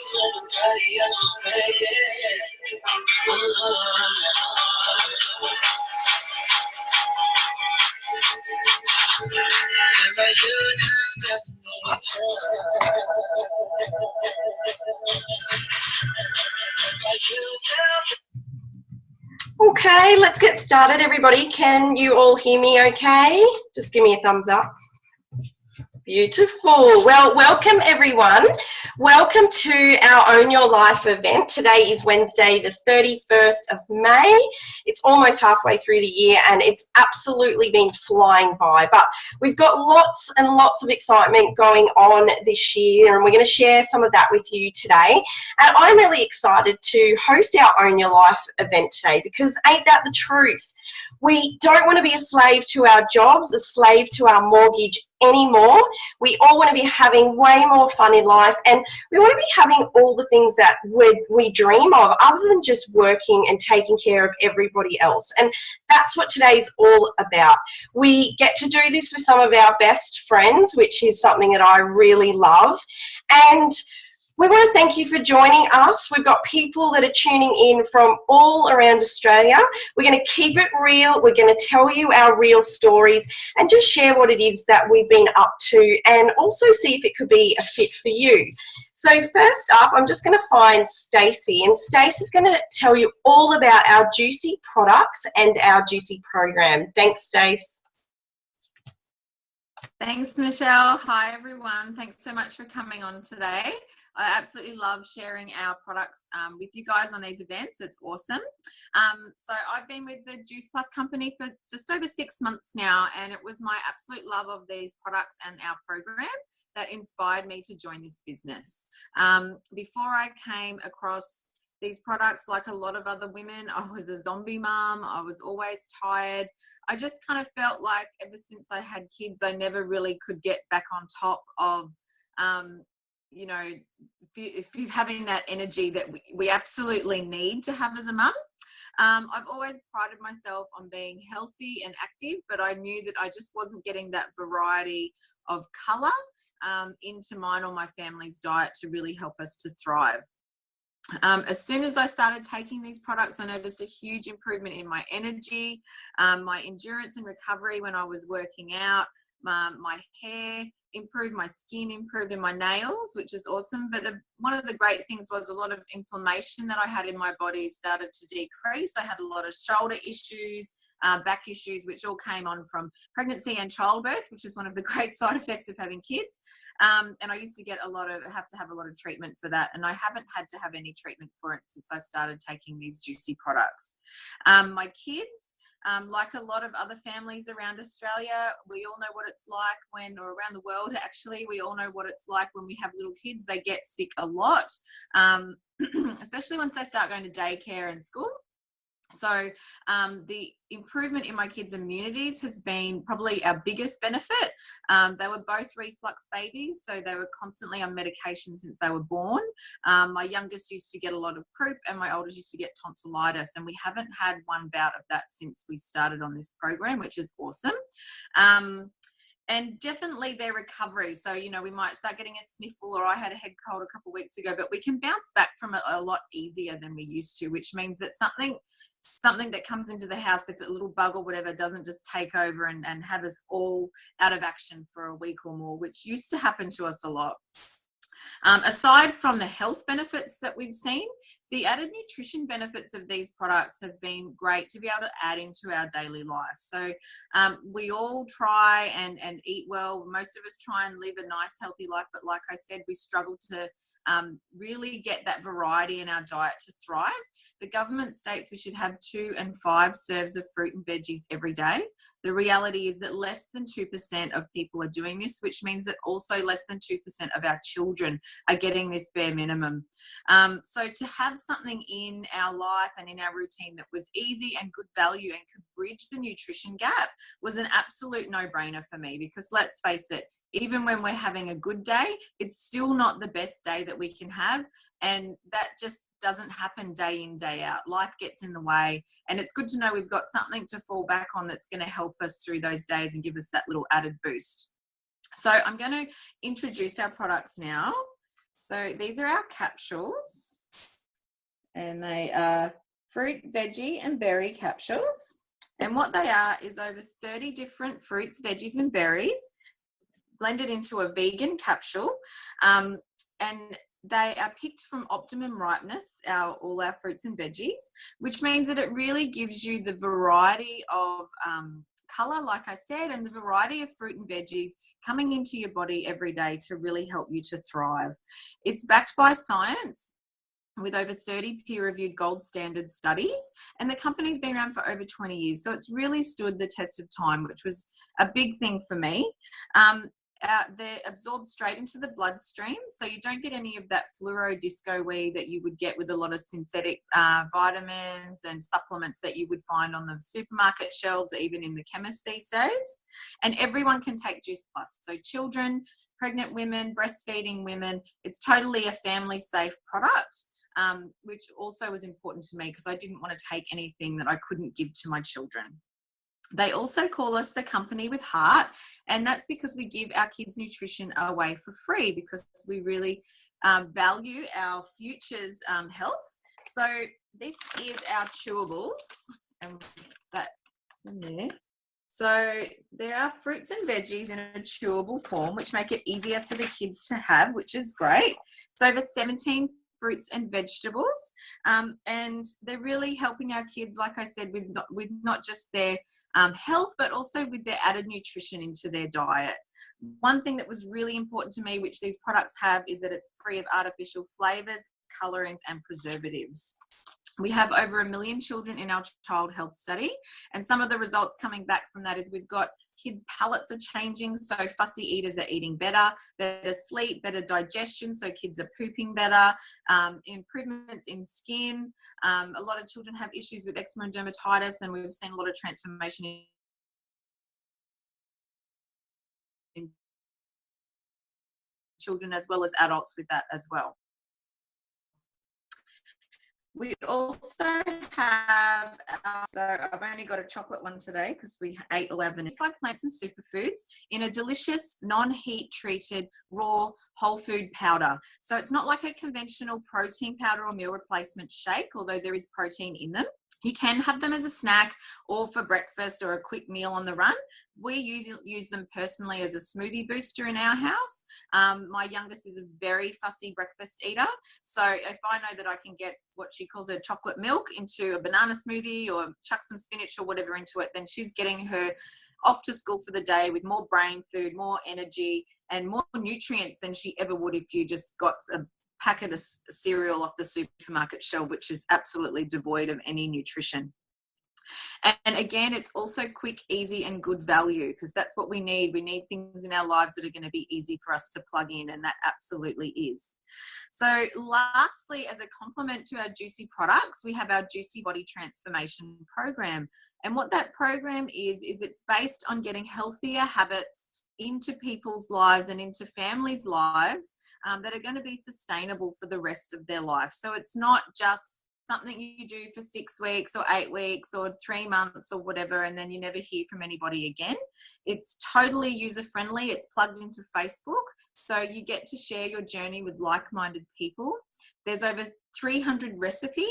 Okay, let's get started, everybody. Can you all hear me okay? Just give me a thumbs up. Beautiful. Well, welcome everyone. Welcome to our Own Your Life event. Today is Wednesday, the 31st of May. It's almost halfway through the year and it's absolutely been flying by. But we've got lots and lots of excitement going on this year and we're going to share some of that with you today. And I'm really excited to host our Own Your Life event today because ain't that the truth? We don't want to be a slave to our jobs, a slave to our mortgage anymore. We all want to be having way more fun in life and we want to be having all the things that we dream of other than just working and taking care of everybody else. And that's what today's all about. We get to do this with some of our best friends, which is something that I really love. And we want to thank you for joining us. We've got people that are tuning in from all around Australia. We're going to keep it real. We're going to tell you our real stories and just share what it is that we've been up to and also see if it could be a fit for you. So first up, I'm just going to find Stacey, and Stacey's going to tell you all about our Juicy products and our Juicy program. Thanks, Stace. Thanks, Michelle. Hi, everyone. Thanks so much for coming on today. I absolutely love sharing our products with you guys on these events. It's awesome. So I've been with the Juice Plus company for just over 6 months now, and it was my absolute love of these products and our program that inspired me to join this business. Before I came across these products, like a lot of other women, I was a zombie mom. I was always tired. I just kind of felt like ever since I had kids, I never really could get back on top of, you know, if you're having that energy that we absolutely need to have as a mum. I've always prided myself on being healthy and active, but I knew that I just wasn't getting that variety of colour into mine or my family's diet to really help us to thrive. As soon as I started taking these products, I noticed a huge improvement in my energy, my endurance and recovery when I was working out, my hair improved, my skin improved, and my nails, which is awesome. But one of the great things was a lot of inflammation that I had in my body started to decrease. I had a lot of shoulder issues, back issues, which all came on from pregnancy and childbirth, which is one of the great side effects of having kids. And I used to get have to have a lot of treatment for that. And I haven't had to have any treatment for it since I started taking these Juicy products. My kids, like a lot of other families around Australia, we all know what it's like or around the world actually, we all know what it's like when we have little kids. They get sick a lot, especially once they start going to daycare and school. So the improvement in my kids' immunities has been probably our biggest benefit. They were both reflux babies, so they were constantly on medication since they were born. My youngest used to get a lot of croup and my oldest used to get tonsillitis, and we haven't had one bout of that since we started on this program, which is awesome. And definitely their recovery. So, you know, we might start getting a sniffle, or I had a head cold a couple of weeks ago, but we can bounce back from it a lot easier than we used to, which means that something that comes into the house, if a little bug or whatever, doesn't just take over and have us all out of action for a week or more, which used to happen to us a lot. Aside from the health benefits that we've seen, the added nutrition benefits of these products has been great to be able to add into our daily life. So we all try and eat well. Most of us try and live a nice, healthy life. But like I said, we struggle to really get that variety in our diet to thrive. The government states we should have 2 and 5 serves of fruit and veggies every day. The reality is that less than 2% of people are doing this, which means that also less than 2% of our children are getting this bare minimum. So to have something in our life and in our routine that was easy and good value and could bridge the nutrition gap was an absolute no-brainer for me, because let's face it, even when we're having a good day, it's still not the best day that we can have. And that just doesn't happen day in, day out. Life gets in the way. And it's good to know we've got something to fall back on that's going to help us through those days and give us that little added boost. So I'm going to introduce our products now. So these are our capsules, and they are fruit, veggie, and berry capsules. And what they are is over 30 different fruits, veggies, and berries blended into a vegan capsule. And they are picked from optimum ripeness, all our fruits and veggies, which means that it really gives you the variety of color, like I said, and the variety of fruit and veggies coming into your body every day to really help you to thrive. It's backed by science with over 30 peer-reviewed gold standard studies, and the company's been around for over 20 years. So it's really stood the test of time, which was a big thing for me. They're absorbed straight into the bloodstream, so you don't get any of that fluoro disco-y that you would get with a lot of synthetic vitamins and supplements that you would find on the supermarket shelves or even in the chemist these days. And everyone can take Juice Plus, so children, pregnant women, breastfeeding women. It's totally a family safe product, which also was important to me because I didn't want to take anything that I couldn't give to my children. They also call us the company with heart, and that's because we give our kids nutrition away for free because we really value our future's health. So this is our chewables, and that's in there. So there are fruits and veggies in a chewable form, which make it easier for the kids to have, which is great. It's over 17 fruits and vegetables, and they're really helping our kids, like I said, with not just their health, but also with their added nutrition into their diet. One thing that was really important to me, which these products have, is that it's free of artificial flavors, colorings, and preservatives. We have over 1 million children in our child health study, and some of the results coming back from that is we've got kids' palates are changing, so fussy eaters are eating better sleep, better digestion, so kids are pooping better, improvements in skin. A lot of children have issues with eczema and dermatitis, and we've seen a lot of transformation in children as well as adults with that as well. We also have, so I've only got a chocolate one today because we ate 11 plants and superfoods in a delicious non-heat treated raw whole food powder. So it's not like a conventional protein powder or meal replacement shake, although there is protein in them. You can have them as a snack or for breakfast or a quick meal on the run. We use them personally as a smoothie booster in our house. My youngest is a very fussy breakfast eater. So if I know that I can get what she calls her chocolate milk into a banana smoothie or chuck some spinach or whatever into it, then she's getting her off to school for the day with more brain food, more energy, and more nutrients than she ever would if you just got a packet of cereal off the supermarket shelf, which is absolutely devoid of any nutrition. And again, it's also quick, easy, and good value because that's what we need. We need things in our lives that are going to be easy for us to plug in, and that absolutely is. So lastly, as a complement to our Juicy products, we have our Juicy Body Transformation Program. And what that program is it's based on getting healthier habits into people's lives and into families' lives that are going to be sustainable for the rest of their life. So it's not just something you do for 6 weeks or 8 weeks or 3 months or whatever, and then you never hear from anybody again. It's totally user-friendly. It's plugged into Facebook, so you get to share your journey with like-minded people. There's over 300 recipes,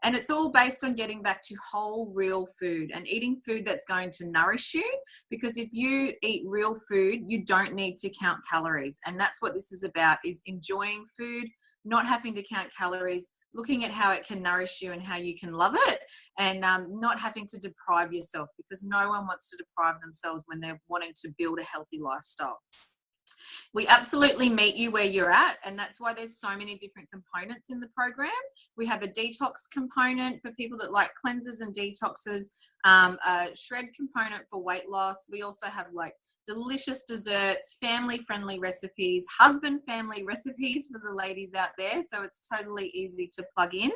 and it's all based on getting back to whole, real food and eating food that's going to nourish you, because if you eat real food, you don't need to count calories. And that's what this is about, is enjoying food, not having to count calories, looking at how it can nourish you and how you can love it, and not having to deprive yourself, because no one wants to deprive themselves when they're wanting to build a healthy lifestyle. We absolutely meet you where you're at, and that's why there's so many different components in the program. We have a detox component for people that like cleansers and detoxes, a shred component for weight loss. We also have like delicious desserts, family-friendly recipes, husband-family recipes for the ladies out there, so it's totally easy to plug in.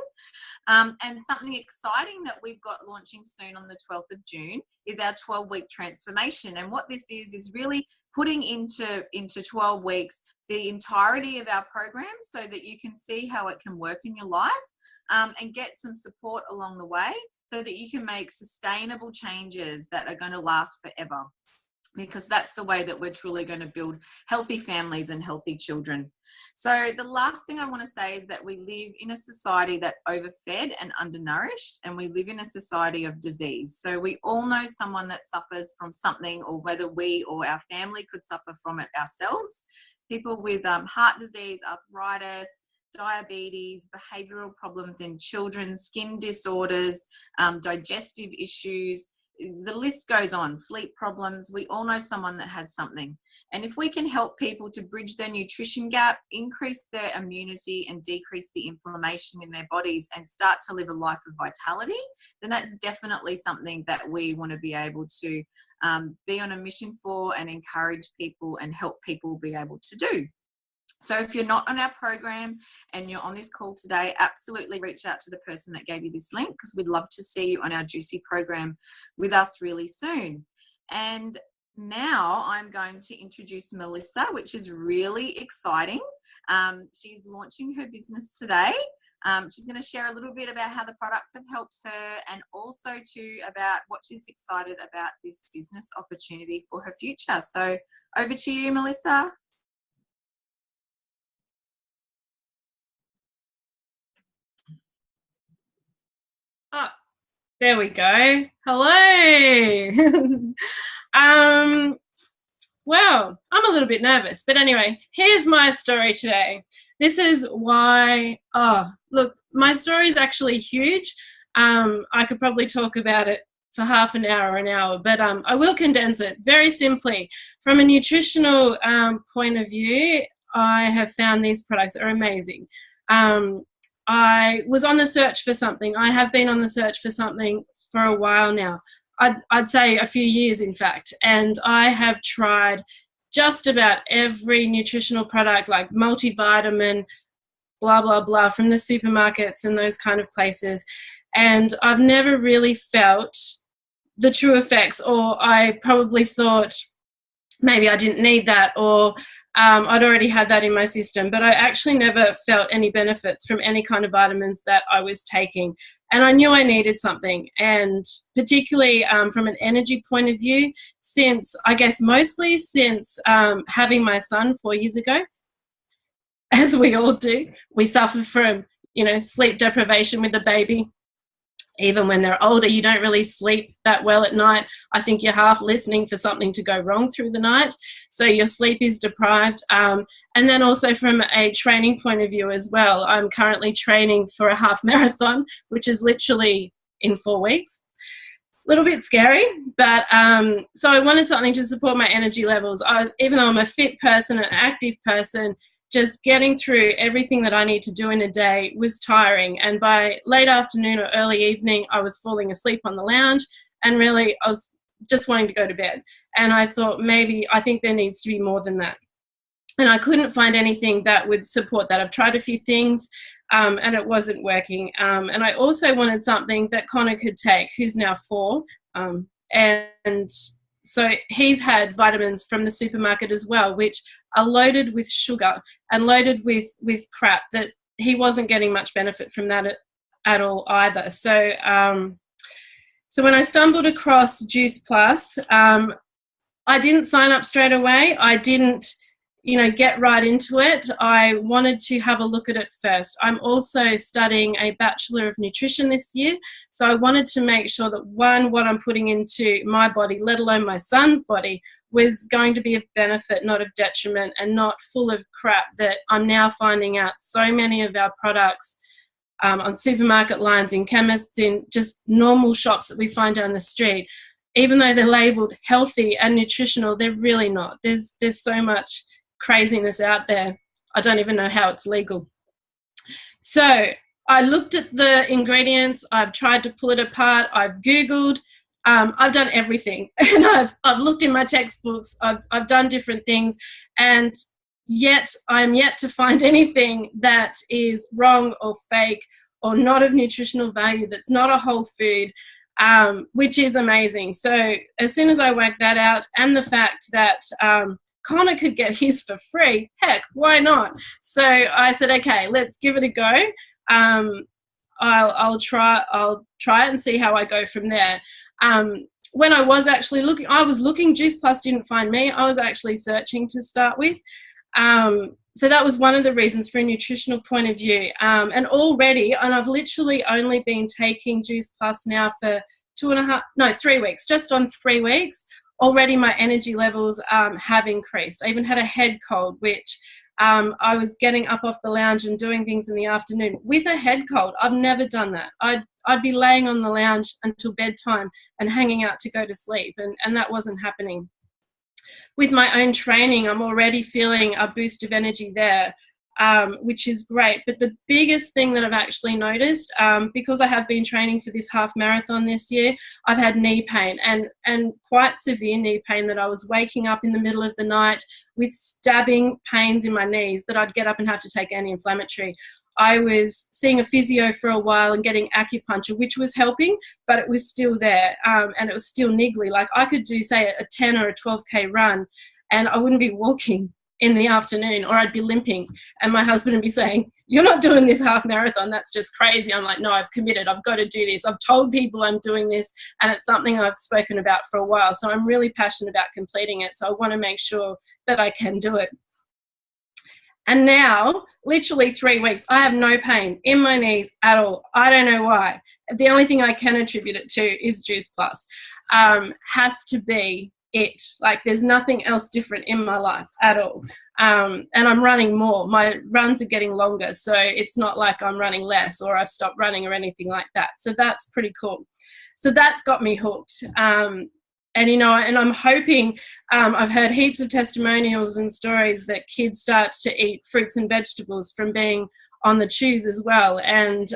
And something exciting that we've got launching soon on the 12th of June is our 12-week transformation. And what this is really putting into 12 weeks the entirety of our program so that you can see how it can work in your life, and get some support along the way so that you can make sustainable changes that are going to last forever. because that's the way that we're truly going to build healthy families and healthy children. So the last thing I want to say is that we live in a society that's overfed and undernourished, and we live in a society of disease. So we all know someone that suffers from something, or whether we or our family could suffer from it ourselves. People with heart disease, arthritis, diabetes, behavioural problems in children, skin disorders, digestive issues, the list goes on, sleep problems. We all know someone that has something. And if we can help people to bridge their nutrition gap, increase their immunity and decrease the inflammation in their bodies and start to live a life of vitality, then that's definitely something that we want to be able to be on a mission for and encourage people and help people be able to do. So if you're not on our program and you're on this call today, absolutely reach out to the person that gave you this link, because we'd love to see you on our Juicy program with us really soon. And now I'm going to introduce Melissa, which is really exciting. She's launching her business today. She's going to share a little bit about how the products have helped her, and also too about what she's excited about this business opportunity for her future. So over to you, Melissa. Oh, there we go. Hello. Well, I'm a little bit nervous, but anyway, here's my story today. This is why, look, my story is actually huge. I could probably talk about it for half an hour or an hour, but I will condense it very simply. From a nutritional point of view, I have found these products are amazing. I was on the search for something. I have been on the search for something for a while now. I'd say a few years, in fact. And I have tried just about every nutritional product, like multivitamin, blah, blah, blah, from the supermarkets and those kind of places. And I've never really felt the true effects, or I probably thought maybe I didn't need that, or I'd already had that in my system, but I actually never felt any benefits from any kind of vitamins that I was taking. And I knew I needed something, and particularly from an energy point of view, since, I guess mostly since having my son 4 years ago, as we all do, we suffer from, sleep deprivation with the baby. Even when they're older, you don't really sleep that well at night. I think you're half listening for something to go wrong through the night. So your sleep is deprived. And then also from a training point of view as well, I'm currently training for a half marathon, which is literally in 4 weeks. A little bit scary, but so I wanted something to support my energy levels. Even though I'm a fit person, an active person, just getting through everything that I need to do in a day was tiring. And by late afternoon or early evening, I was falling asleep on the lounge, and really I was just wanting to go to bed. And I thought, I think there needs to be more than that. And I couldn't find anything that would support that. I've tried a few things and it wasn't working. And I also wanted something that Connor could take, who's now 4. And so he's had vitamins from the supermarket as well, which are loaded with sugar and loaded with crap that he wasn't getting much benefit from that at all either. So so when I stumbled across Juice Plus, I didn't sign up straight away. I didn't get right into it. I wanted to have a look at it first. I'm also studying a Bachelor of Nutrition this year, so I wanted to make sure that, one, what I'm putting into my body, let alone my son's body, was going to be of benefit, not of detriment, and not full of crap that I'm now finding out so many of our products on supermarket lines, in chemists, in just normal shops that we find down the street, even though they're labelled healthy and nutritional, they're really not. There's so much craziness out there. I don't even know how it's legal. So I looked at the ingredients. I've tried to pull it apart. I've Googled. I've done everything, and I've looked in my textbooks. I've done different things, and yet I'm yet to find anything that is wrong or fake or not of nutritional value, that's not a whole food, which is amazing. So as soon as I worked that out, and the fact that Connor could get his for free, heck, why not? So I said, okay, let's give it a go. I'll try it and see how I go from there. when I was actually looking, Juice Plus didn't find me. I was actually searching to start with. So that was one of the reasons for a nutritional point of view. And I've literally only been taking Juice Plus now for 3 weeks, just on 3 weeks. Already my energy levels have increased. I even had a head cold, which I was getting up off the lounge and doing things in the afternoon with a head cold. I've never done that. I'd be laying on the lounge until bedtime and hanging out to go to sleep, and that wasn't happening. With my own training, I'm already feeling a boost of energy there, which is great. But the biggest thing that I've actually noticed, because I have been training for this half marathon this year, I've had knee pain and quite severe knee pain that I was waking up in the middle of the night with stabbing pains in my knees that I'd get up and have to take anti-inflammatory. I was seeing a physio for a while and getting acupuncture, which was helping, but it was still there, and it was still niggly. Like I could do, say, a 10 or a 12K run, and I wouldn't be walking in the afternoon, or I'd be limping, and my husband would be saying, "You're not doing this half marathon, that's just crazy." I'm like, "No, I've committed, I've got to do this. I've told people I'm doing this, and it's something I've spoken about for a while, so I'm really passionate about completing it, so I want to make sure that I can do it." And now, literally 3 weeks, I have no pain in my knees at all. I don't know why. The only thing I can attribute it to is Juice Plus. Has to be it. Like, there's nothing else different in my life at all. And I'm running more. My runs are getting longer, so it's not like I'm running less or I've stopped running or anything like that. So that's pretty cool. So that's got me hooked. And, you know, and I'm hoping, I've heard heaps of testimonials and stories that kids start to eat fruits and vegetables from being on the chews as well. And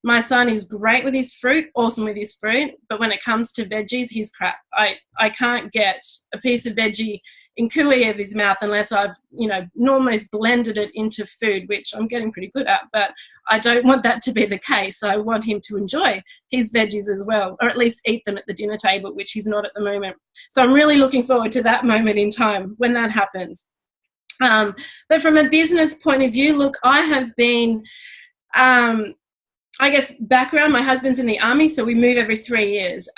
my son is great with his fruit, awesome with his fruit, but when it comes to veggies, he's crap. I can't get a piece of veggie in cooey of his mouth unless I've, you know, almost blended it into food, which I'm getting pretty good at, but I don't want that to be the case. I want him to enjoy his veggies as well, or at least eat them at the dinner table, which he's not at the moment. So I'm really looking forward to that moment in time when that happens. But from a business point of view, look, I have been, I guess, background, my husband's in the army, so we move every 3 years.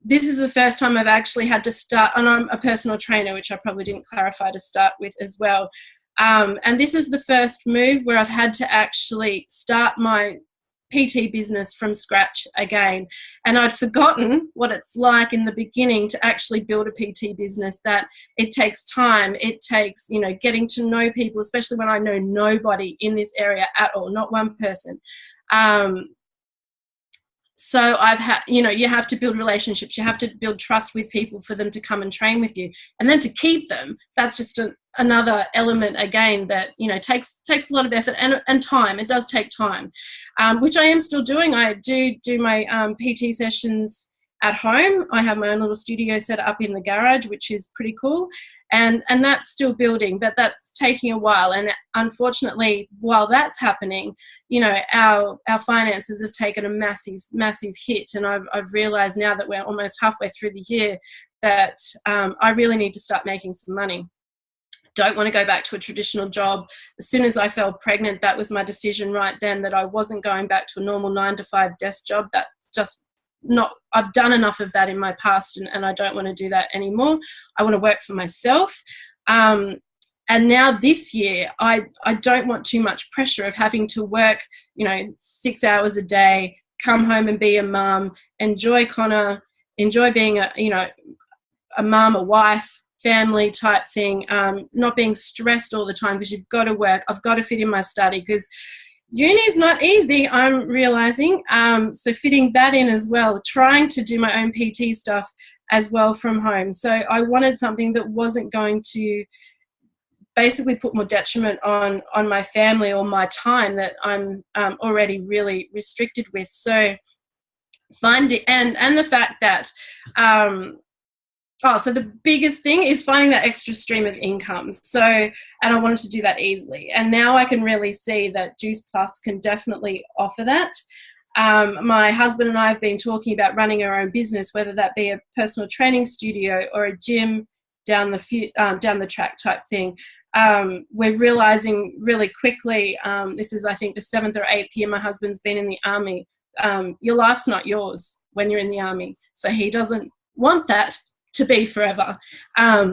This is the first time I've actually had to start, and I'm a personal trainer, which I probably didn't clarify to start with as well. And this is the first move where I've had to actually start my PT business from scratch again. And I'd forgotten what it's like in the beginning to actually build a PT business, that it takes time. It takes, you know, getting to know people, especially when I know nobody in this area at all, not one person. So I've had, you know, you have to build relationships, you have to build trust with people for them to come and train with you. And then to keep them, that's just another element again that, you know, takes a lot of effort and time. It does take time, which I am still doing. I do my PT sessions at home. I have my own little studio set up in the garage, which is pretty cool. And that's still building, but that's taking a while. And unfortunately, while that's happening, you know, our finances have taken a massive, massive hit. And I've realized now that we're almost halfway through the year that I really need to start making some money. Don't want to go back to a traditional job. As soon as I fell pregnant, that was my decision right then, that I wasn't going back to a normal 9-to-5 desk job. That's just not, I've done enough of that in my past, and I don't want to do that anymore. I want to work for myself. And now this year, I don't want too much pressure of having to work, you know, 6 hours a day, come home and be a mum, enjoy Connor, enjoy being a mum, a wife, family type thing, not being stressed all the time because you've got to work. I've got to fit in my study because uni is not easy, I'm realizing. So fitting that in as well, trying to do my own PT stuff as well from home. So I wanted something that wasn't going to basically put more detriment on my family or my time that I'm already really restricted with. So and the fact that so the biggest thing is finding that extra stream of income. So, and I wanted to do that easily. And now I can really see that Juice Plus can definitely offer that. My husband and I have been talking about running our own business, whether that be a personal training studio or a gym down the track type thing. We're realizing really quickly, this is, I think, the 7th or 8th year my husband's been in the army. Your life's not yours. when you're in the army. So he doesn't want that to be forever.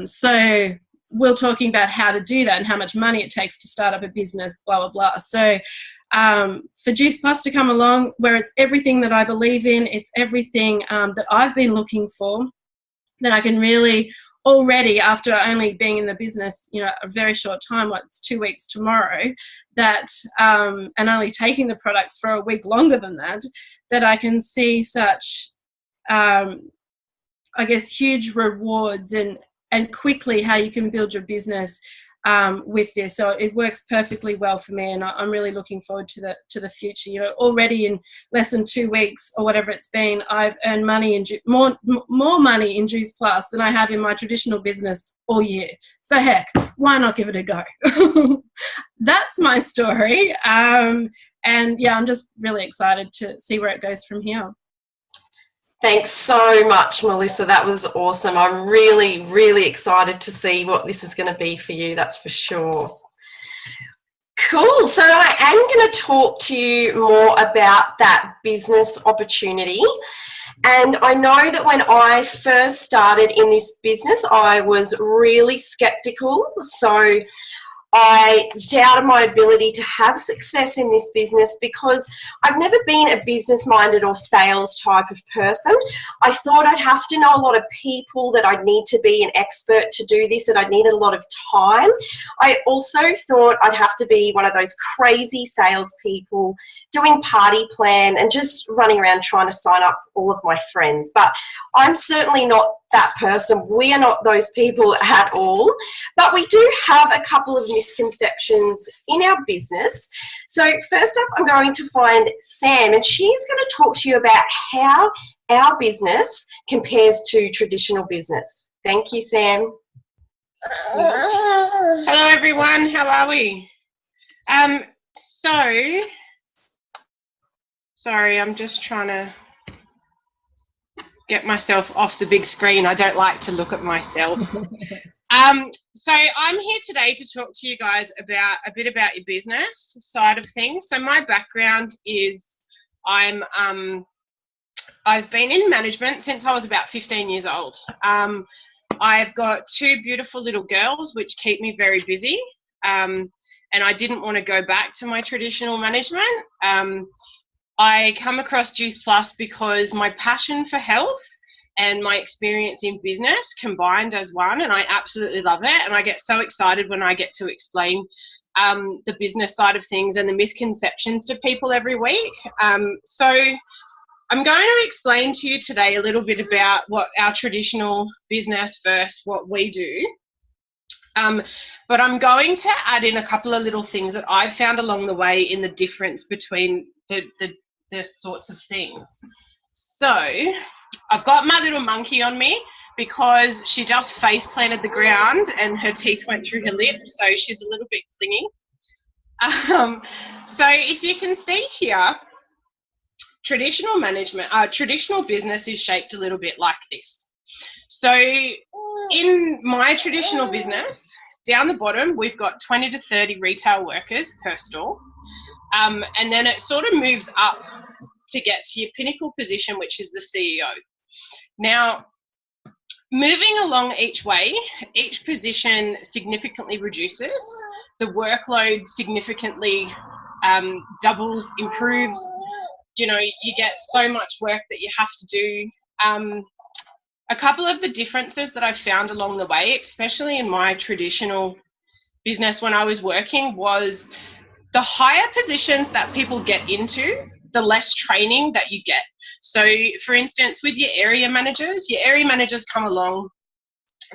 So we're talking about how to do that and how much money it takes to start up a business, blah, blah, blah. So for Juice Plus to come along, where it's everything that I believe in, it's everything that I've been looking for, that I can really already, after only being in the business, you know, a very short time, like it's 2 weeks tomorrow, that and only taking the products for a week longer than that, that I can see such, I guess, huge rewards and quickly how you can build your business with this. So it works perfectly well for me, and I'm really looking forward to the future. You know, already in less than 2 weeks or whatever it's been, I've earned money in more money in Juice Plus than I have in my traditional business all year. So heck, why not give it a go? That's my story, and yeah, I'm just really excited to see where it goes from here. Thanks so much, Melissa. That was awesome. I'm really, really excited to see what this is going to be for you, that's for sure. Cool. So I am going to talk to you more about that business opportunity. And I know that when I first started in this business, I was really skeptical. So I doubted my ability to have success in this business because I've never been a business-minded or sales type of person. I thought I'd have to know a lot of people, that I'd need to be an expert to do this, that I'd need a lot of time. I also thought I'd have to be one of those crazy salespeople doing party plan and just running around trying to sign up all of my friends. But I'm certainly not that person. We are not those people at all. But we do have a couple of misconceptions in our business. So first up, I'm going to find Sam, and she's going to talk to you about how our business compares to traditional business. Thank you, Sam. Hello, everyone. How are we? Sorry, I'm just trying to get myself off the big screen. I don't like to look at myself. So I'm here today to talk to you guys about a bit about your business side of things. So my background is I've been in management since I was about 15 years old. I've got 2 beautiful little girls which keep me very busy, and I didn't want to go back to my traditional management. I come across Juice Plus because my passion for health and my experience in business combined as one, and I absolutely love it, and I get so excited when I get to explain the business side of things and the misconceptions to people every week. So I'm going to explain to you today a little bit about what our traditional business versus what we do. But I'm going to add in a couple of little things that I've found along the way in the difference between the sorts of things. So I've got my little monkey on me because she just face planted the ground and her teeth went through her lip, so she's a little bit clingy. So if you can see here, traditional business is shaped a little bit like this. So in my traditional business, down the bottom, we've got 20 to 30 retail workers per store. And then it sort of moves up to get to your pinnacle position, which is the CEO. Now, moving along each way, each position significantly reduces. The workload significantly doubles, improves. You know, you get so much work that you have to do. A couple of the differences that I've found along the way, especially in my traditional business when I was working, was the higher positions that people get into, the less training that you get. So, for instance, with your area managers come along,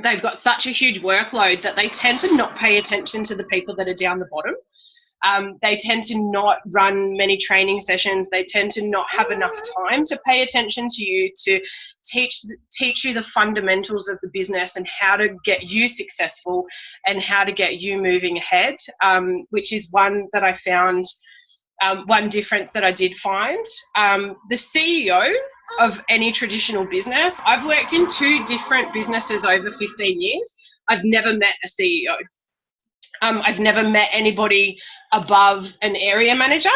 they've got such a huge workload that they tend to not pay attention to the people that are down the bottom. They tend to not run many training sessions. They tend to not have enough time to pay attention to you, to teach you the fundamentals of the business and how to get you successful and how to get you moving ahead, which is one that I found, one difference that I did find. The CEO of any traditional business, I've worked in 2 different businesses over 15 years. I've never met a CEO. I've never met anybody above an area manager.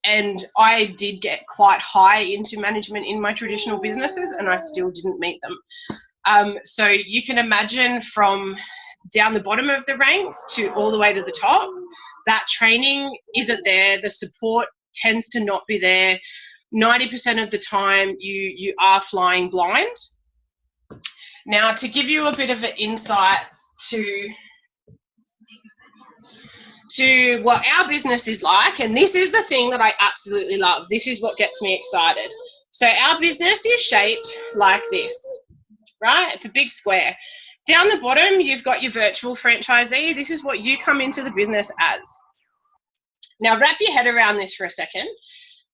And I did get quite high into management in my traditional businesses, and I still didn't meet them. So you can imagine from down the bottom of the ranks to all the way to the top, that training isn't there. The support tends to not be there. 90% of the time you are flying blind. Now, to give you a bit of an insight to what our business is like, and this is the thing that I absolutely love. This is what gets me excited. So our business is shaped like this, right? It's a big square. Down the bottom, you've got your virtual franchisee. This is what you come into the business as. Now, wrap your head around this for a second.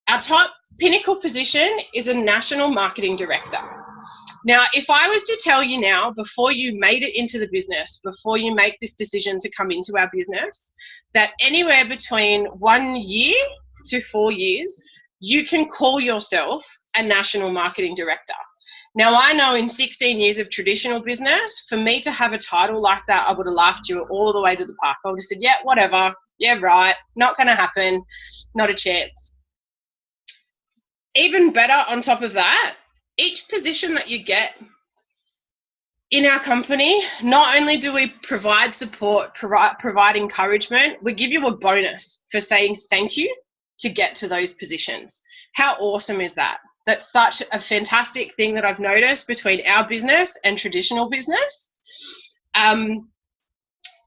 Our top pinnacle position is a national marketing director. Now, if I was to tell you now, before you made it into the business, before you make this decision to come into our business, that anywhere between 1 year to 4 years, you can call yourself a national marketing director. Now, I know in 16 years of traditional business, for me to have a title like that, I would have laughed you all the way to the park. I would have said, yeah, whatever. Yeah, right. Not going to happen. Not a chance. Even better on top of that, each position that you get in our company, not only do we provide support, provide encouragement, we give you a bonus for saying thank you to get to those positions. How awesome is that? That's such a fantastic thing that I've noticed between our business and traditional business.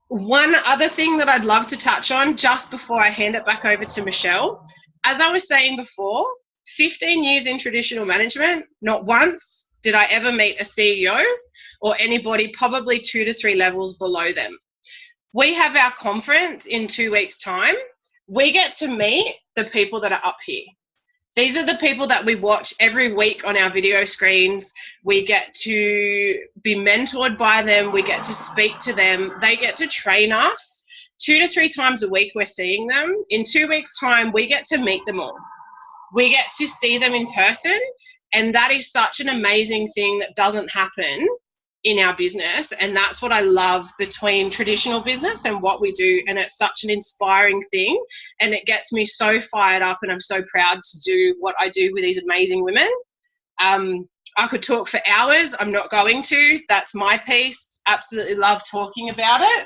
One other thing that I'd love to touch on just before I hand it back over to Michelle, as I was saying before, 15 years in traditional management, not once did I ever meet a CEO or anybody probably 2 to 3 levels below them. We have our conference in 2 weeks' time. We get to meet the people that are up here. These are the people that we watch every week on our video screens. We get to be mentored by them. We get to speak to them. They get to train us. 2 to 3 times a week we're seeing them. In 2 weeks' time, we get to meet them all. We get to see them in person, and that is such an amazing thing that doesn't happen in our business, and that's what I love between traditional business and what we do, and it's such an inspiring thing, and it gets me so fired up, and I'm so proud to do what I do with these amazing women. I could talk for hours. I'm not going to. That's my piece. Absolutely love talking about it.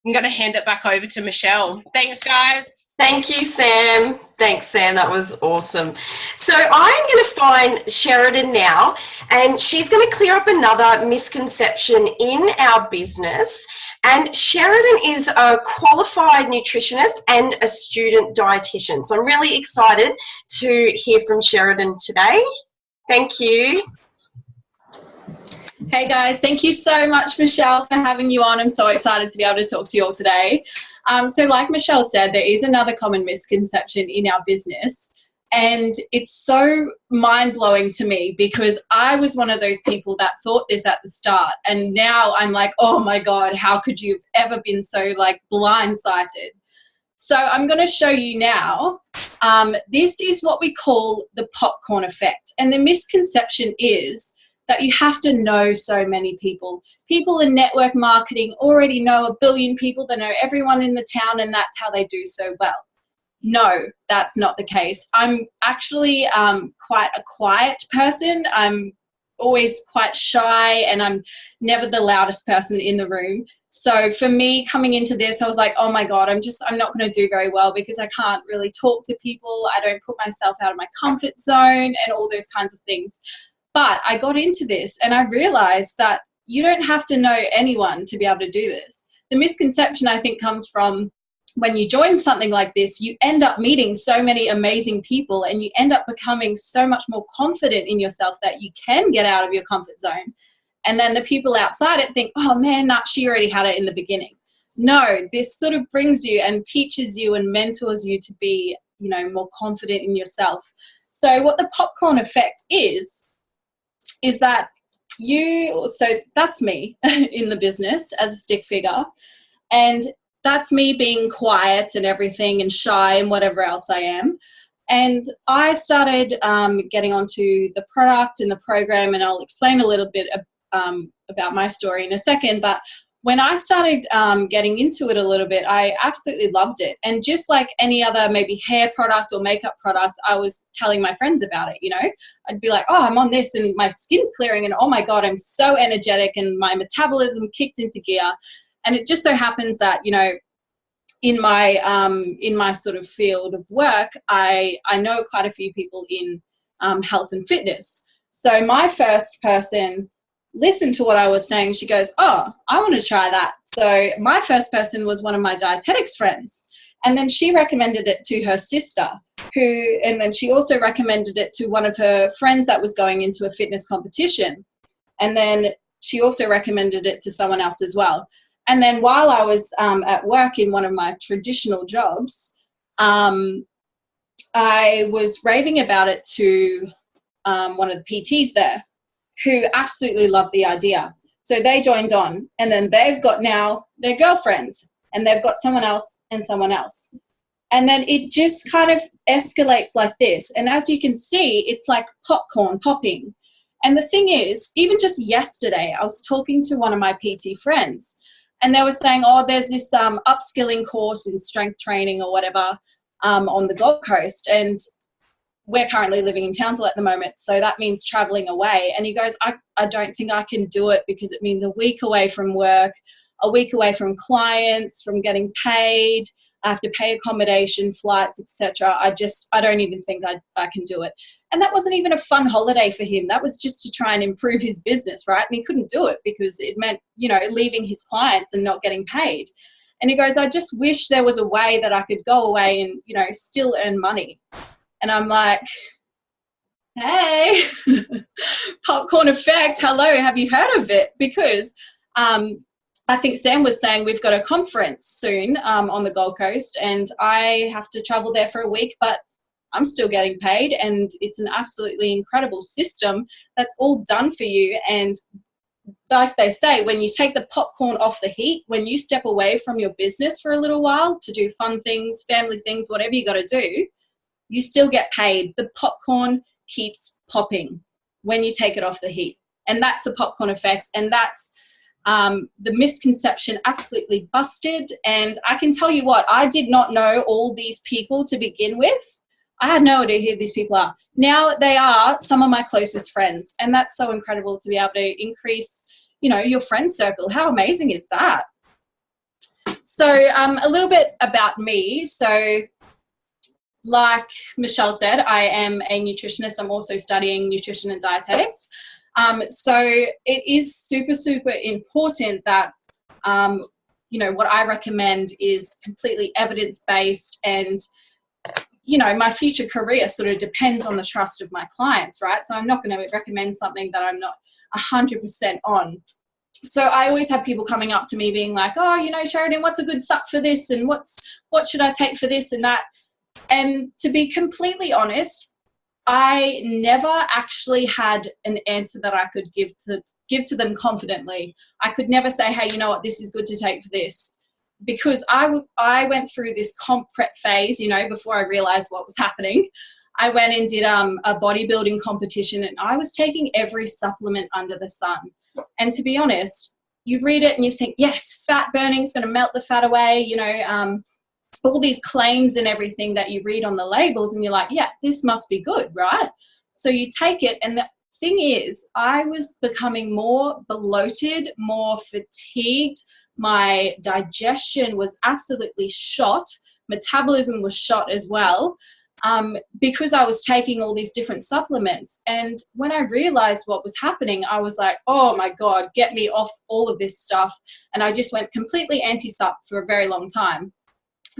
I'm going to hand it back over to Michelle. Thanks, guys. Thank you, Sam. Thanks, Sam. That was awesome. So I'm going to find Sheridan now, and she's going to clear up another misconception in our business. And Sheridan is a qualified nutritionist and a student dietitian. So I'm really excited to hear from Sheridan today. Thank you. Hey guys, thank you so much, Michelle, for having you on. I'm so excited to be able to talk to you all today. So like Michelle said, there is another common misconception in our business, and it's so mind-blowing to me because I was one of those people that thought this at the start, and now I'm like, oh my God, how could you have ever been so like blindsided? So I'm going to show you now. This is what we call the popcorn effect, and the misconception is that you have to know so many people. People in network marketing already know 1 billion people. They know everyone in the town, and that's how they do so well. No, that's not the case. I'm actually quite a quiet person. I'm always quite shy, and I'm never the loudest person in the room. So for me, coming into this, I was like, oh my God, I'm not going to do very well because I can't really talk to people. I don't put myself out of my comfort zone and all those kinds of things. But I got into this and I realized that you don't have to know anyone to be able to do this. The misconception, I think, comes from when you join something like this, you end up meeting so many amazing people and you end up becoming so much more confident in yourself that you can get out of your comfort zone. And then the people outside it think, oh man, nah, she already had it in the beginning. No, this sort of brings you and teaches you and mentors you to be, you know, more confident in yourself. So what the popcorn effect is that so that's me in the business as a stick figure, and that's me being quiet and everything and shy and whatever else I am. And I started getting onto the product and the program, and I'll explain a little bit about my story in a second. But when I started getting into it a little bit, I absolutely loved it. And just like any other maybe hair product or makeup product, I was telling my friends about it, you know. I'd be like, oh, I'm on this and my skin's clearing and oh my God, I'm so energetic and my metabolism kicked into gear. And it just so happens that, you know, in my sort of field of work, I know quite a few people in health and fitness. So my first person listened to what I was saying. She goes, oh, I want to try that. So my first person was one of my dietetics friends. And then she recommended it to her sister, and then she also recommended it to one of her friends that was going into a fitness competition. And then she also recommended it to someone else as well. And then while I was at work in one of my traditional jobs, I was raving about it to one of the PTs there, who absolutely loved the idea. So they joined on, and then they've got now their girlfriend, and they've got someone else and someone else. And then it just kind of escalates like this. And as you can see, it's like popcorn popping. And the thing is, even just yesterday, I was talking to one of my PT friends, and they were saying, oh, there's this upskilling course in strength training or whatever on the Gold Coast. And we're currently living in Townsville at the moment, so that means traveling away. And he goes, I don't think I can do it because it means a week away from work, a week away from clients, from getting paid. I have to pay accommodation, flights, etc. I don't even think I can do it. And that wasn't even a fun holiday for him. That was just to try and improve his business, right? And he couldn't do it because it meant, you know, leaving his clients and not getting paid. And he goes, I just wish there was a way that I could go away and, you know, still earn money. And I'm like, hey, popcorn effect, hello, have you heard of it? Because I think Sam was saying we've got a conference soon on the Gold Coast, and I have to travel there for a week, but I'm still getting paid, and it's an absolutely incredible system that's all done for you. And like they say, when you take the popcorn off the heat, when you step away from your business for a little while to do fun things, family things, whatever you got to do, you still get paid. The popcorn keeps popping when you take it off the heat. And that's the popcorn effect. And that's the misconception absolutely busted. And I can tell you what, I did not know all these people to begin with. I had no idea who these people are. Now they are some of my closest friends. And that's so incredible to be able to increase, you know, your friend circle. How amazing is that? So a little bit about me. So like Michelle said, I am a nutritionist. I'm also studying nutrition and dietetics. So it is super, super important that, you know, what I recommend is completely evidence-based, and, you know, my future career sort of depends on the trust of my clients, right? So I'm not going to recommend something that I'm not 100% on. So I always have people coming up to me being like, oh, you know, Sheridan, what's a good sup for this? And what should I take for this and that? And to be completely honest, I never actually had an answer that I could give to them confidently. I could never say, hey, you know what, this is good to take for this. Because I went through this comp prep phase, you know, before I realized what was happening. I went and did a bodybuilding competition, and I was taking every supplement under the sun. And to be honest, you read it and you think, yes, fat burning is going to melt the fat away, you know, all these claims and everything that you read on the labels, and you're like, yeah, this must be good, right? So you take it, and the thing is, I was becoming more bloated, more fatigued. My digestion was absolutely shot. Metabolism was shot as well, because I was taking all these different supplements. And when I realized what was happening, I was like, oh my God, get me off all of this stuff. And I just went completely anti-sup for a very long time.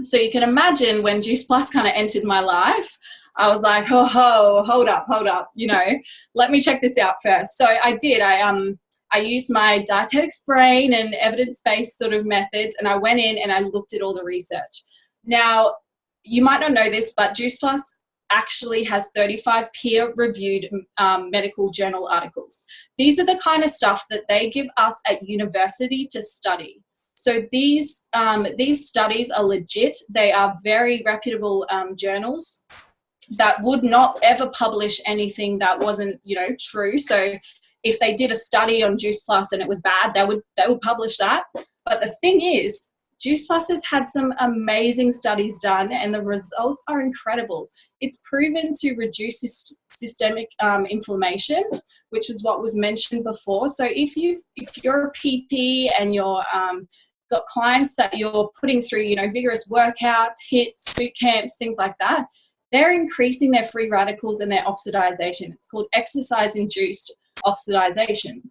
So you can imagine when Juice Plus kind of entered my life, I was like, oh, hold up, you know, let me check this out first. So I did. I used my dietetics brain and evidence-based sort of methods, and I went in and I looked at all the research. Now, you might not know this, but Juice Plus actually has 35 peer-reviewed medical journal articles. These are the kind of stuff that they give us at university to study. So these studies are legit. They are very reputable journals that would not ever publish anything that wasn't, you know, true. So if they did a study on Juice Plus and it was bad, they would publish that. But the thing is, Juice Plus has had some amazing studies done, and the results are incredible. It's proven to reduce systemic inflammation, which is what was mentioned before. So if you're a PT and you're got clients that you're putting through, you know, vigorous workouts, HIITs, boot camps, things like that, they're increasing their free radicals and their oxidization. It's called exercise-induced oxidization.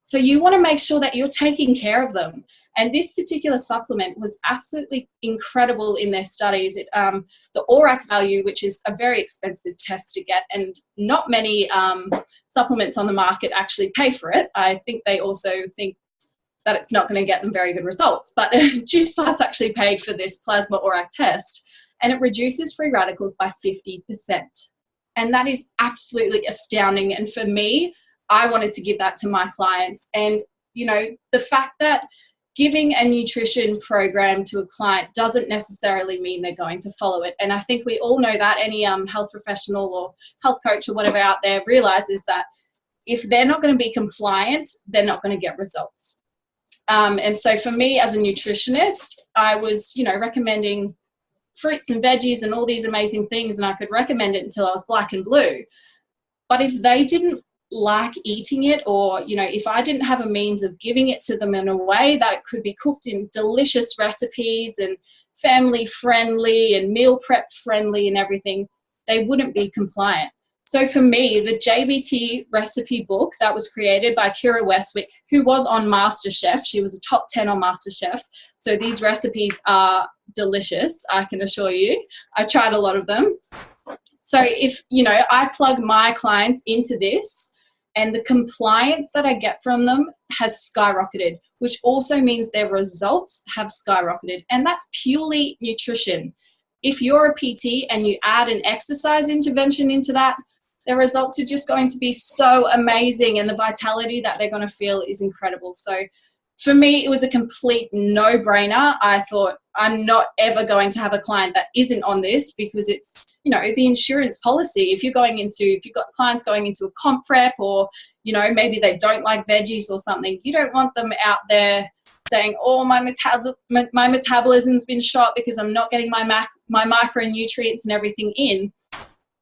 So you want to make sure that you're taking care of them. And this particular supplement was absolutely incredible in their studies. The ORAC value, which is a very expensive test to get, and not many supplements on the market actually pay for it. I think they also think that it's not going to get them very good results. But Juice Plus actually paid for this plasma ORAC test, and it reduces free radicals by 50%. And that is absolutely astounding. And for me, I wanted to give that to my clients. And, you know, the fact that giving a nutrition program to a client doesn't necessarily mean they're going to follow it. And I think we all know that. Any health professional or health coach or whatever out there realizes that if they're not going to be compliant, they're not going to get results. And so for me as a nutritionist, I was, you know, recommending fruits and veggies and all these amazing things, and I could recommend it until I was black and blue. But if they didn't like eating it, or, you know, if I didn't have a means of giving it to them in a way that it could be cooked in delicious recipes and family friendly and meal prep friendly and everything, they wouldn't be compliant. So for me, the JBT recipe book that was created by Kira Westwick, who was on MasterChef, she was a top 10 on MasterChef. So these recipes are delicious, I can assure you. I tried a lot of them. So if, you know, I plug my clients into this, and the compliance that I get from them has skyrocketed, which also means their results have skyrocketed. And that's purely nutrition. If you're a PT and you add an exercise intervention into that, their results are just going to be so amazing, and the vitality that they're going to feel is incredible. So for me, it was a complete no-brainer. I thought, I'm not ever going to have a client that isn't on this, because it's, you know, the insurance policy. If you've got clients going into a comp prep, or, you know, maybe they don't like veggies or something, you don't want them out there saying, oh, my metabolism's been shot because I'm not getting my micronutrients and everything in.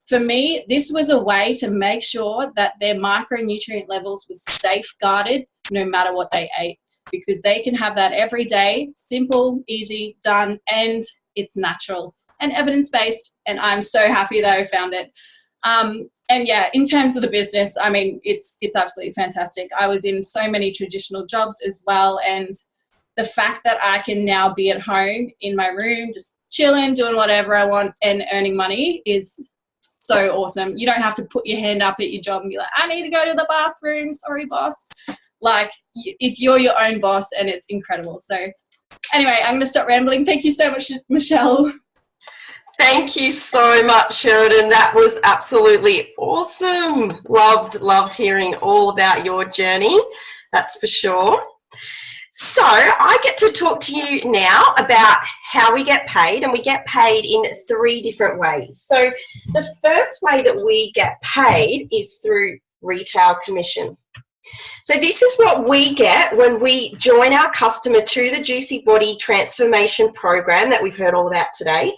For me, this was a way to make sure that their micronutrient levels were safeguarded no matter what they ate, because they can have that every day, simple, easy, done, and it's natural and evidence-based, and I'm so happy that I found it. And yeah, in terms of the business, I mean, it's absolutely fantastic. I was in so many traditional jobs as well, and the fact that I can now be at home in my room, just chilling, doing whatever I want and earning money is so awesome. You don't have to put your hand up at your job and be like, I need to go to the bathroom, sorry boss. Like, you're your own boss, and it's incredible. So anyway, I'm going to stop rambling. Thank you so much, Michelle. Thank you so much, Sheridan. That was absolutely awesome. Loved hearing all about your journey, that's for sure. So I get to talk to you now about how we get paid, and we get paid in 3 different ways. So the first way that we get paid is through retail commission. So this is what we get when we join our customer to the Juicy Body Transformation Program that we've heard all about today.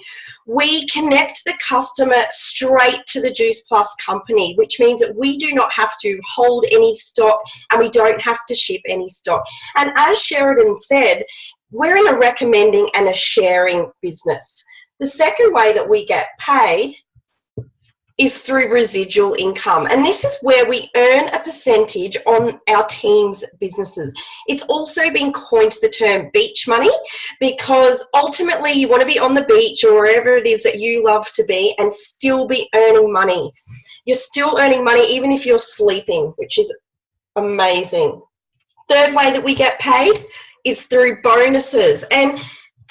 We connect the customer straight to the Juice Plus company, which means that we do not have to hold any stock, and we don't have to ship any stock. And as Sheridan said, we're in a recommending and a sharing business. The second way that we get paid is through residual income, and this is where we earn a percentage on our team's businesses. It's also been coined the term beach money, because ultimately you want to be on the beach or wherever it is that you love to be and still be earning money. You're still earning money even if you're sleeping, which is amazing. Third way that we get paid is through bonuses, and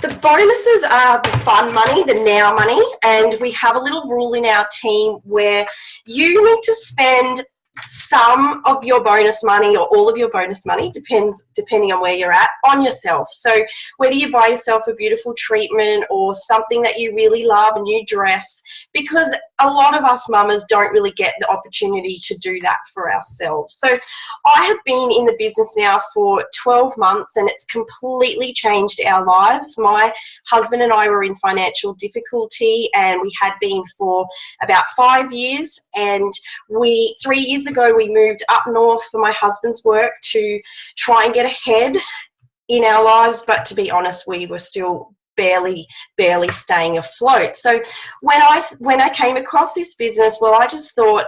the bonuses are the fun money, the now money, and we have a little rule in our team where you need to spend some of your bonus money or all of your bonus money, depending on where you're at, on yourself. So whether you buy yourself a beautiful treatment or something that you really love, a new dress, because a lot of us mamas don't really get the opportunity to do that for ourselves. So I have been in the business now for 12 months and it's completely changed our lives. My husband and I were in financial difficulty and we had been for about 5 years, and 3 years ago we moved up north for my husband's work to try and get ahead in our lives, but to be honest, we were still barely staying afloat. So when I came across this business, well, I just thought,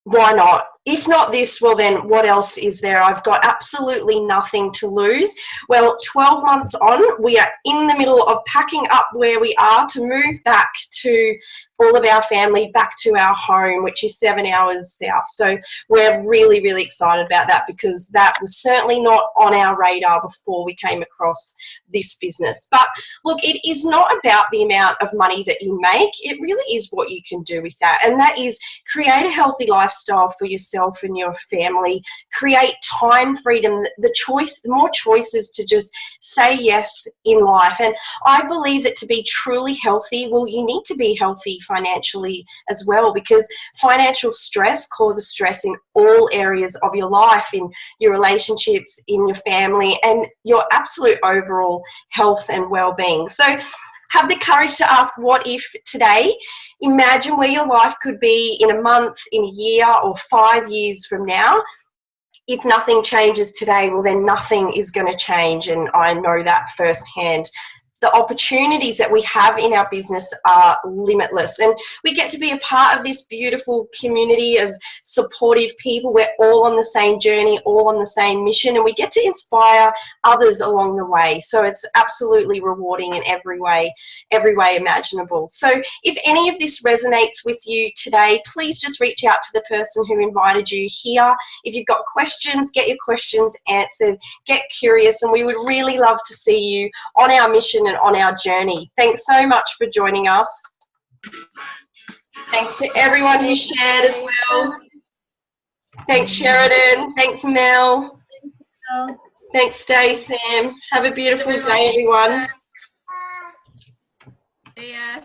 why not? If not this, well then what else is there? I've got absolutely nothing to lose. Well, 12 months on, we are in the middle of packing up where we are to move back to all of our family, back to our home, which is 7 hours south. So we're really, really excited about that, because that was certainly not on our radar before we came across this business. But look, it is not about the amount of money that you make. It really is what you can do with that. And that is create a healthy lifestyle for yourself and your family, create time freedom, more choices to just say yes in life. And I believe that to be truly healthy, well, you need to be healthy financially as well, because financial stress causes stress in all areas of your life, in your relationships, in your family, and your absolute overall health and well-being. So have the courage to ask what if today. Imagine where your life could be in a month, in a year, or 5 years from now. If nothing changes today, well then nothing is going to change, and I know that firsthand. The opportunities that we have in our business are limitless, and we get to be a part of this beautiful community of supportive people. We're all on the same journey, all on the same mission, and we get to inspire others along the way. So it's absolutely rewarding in every way imaginable. So if any of this resonates with you today, please just reach out to the person who invited you here. If you've got questions, get your questions answered, get curious, and we would really love to see you on our mission and on our journey. Thanks so much for joining us. Thanks to everyone who shared as well. Thanks, Sheridan. Thanks, Mel. Thanks, Stacey. Sam. Have a beautiful day, everyone. Yeah.